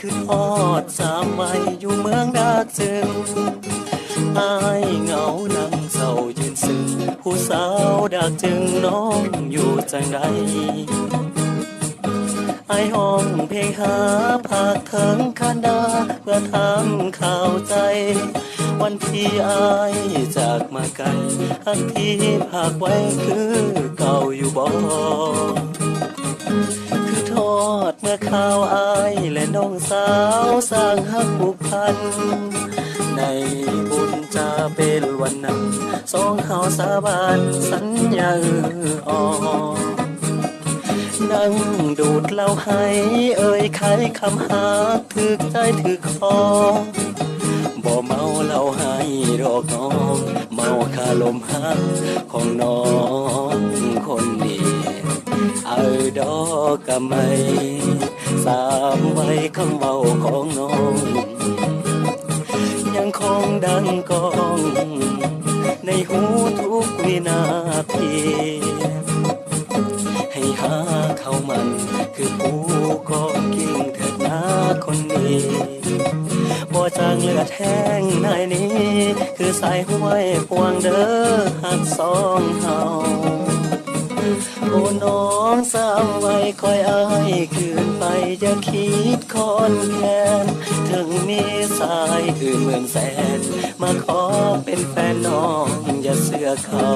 คือทอดสามวัยอยู่เมืองดากจึงอายเหงานั่งเศร้ายืนซึ้งผู้สาวดากจึงน้องอยู่จังใดไอห้องเพลงหาภาคถึงคันดาเพื่อทำข่าวใจวันที่อายจากมาไกลหักที่ภาคไว้คือเก่าอยู่บ่คือทอดเมื่อข่าวอายและน้องสาวสร้างหักผูกพันในบุญจะเป็นวันนั้นสองเฮาสาบานสัญญาอ่อนนั่งดูดเหล้าให้เอ่ยไขคำหาถึกใจถึกคอบ่เมาเหล้าให้ดอกน้องเมาคาลมหักของน้องคนนี้ดอกกะไม่สามใบคำเมาของน้องยังคงดังก้องในหูทุกวินาทีให้หาเขามันคือผู้ก็กิ่งเถิดนาคนนี้บ่จางเลือดแห้งในนี้คือสายห้วยพวงเด้อหักสองเฮาโอ้น้องสามไว้คอยอายคืนไปอย่าคิดคอนแค้นถึงมีสายอื่นเมืองแสนมาขอเป็นแฟนน้องอย่าเสือเขา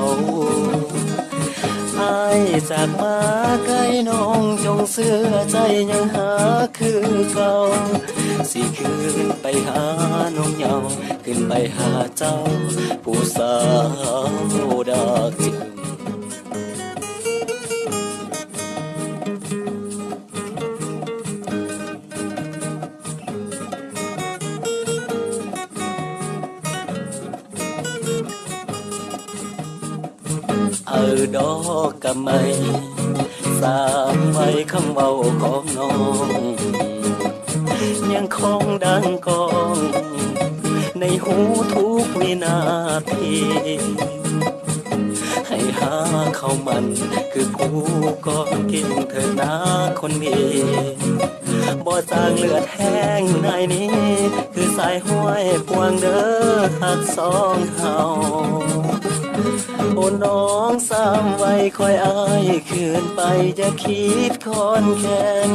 อายจากมาใกล้น้องจงเสื้อใจยังหาคือเก่าสิคืนไปหาน้องเยาขึ้นไปหาเจ้าผู้สาวดากจึงดอกกะไม่สามใบคำเว้าของน้องยังคงดังก้องในหูทุกวินาทีให้หาเขามันคือผู้ก็กินเถิดนาคนนี้บ่จางเลือดแห้งในนี้คือสายห้วยพวงเด้อหักสองเฮาโอ้น้องสามไว้คอยอายคืนไปอย่าคิดคอนแค้น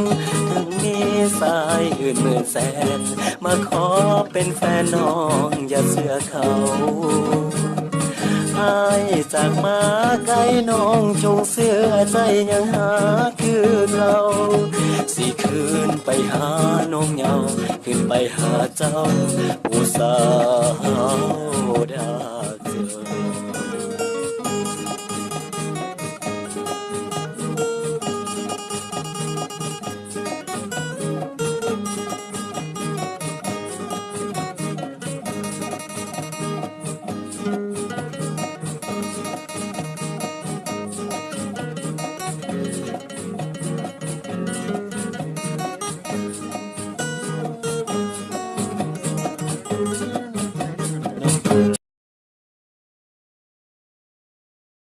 ถึงมีสายอื่นหมื่นแสนมาขอเป็นแฟนน้องอย่าเสือเขาอายจากมาไกลน้องจงเสื้อใจยังหาคือเราสิคืนไปหาน้องเยาขึ้นไปหาเจ้าผู้สาวดากเจอ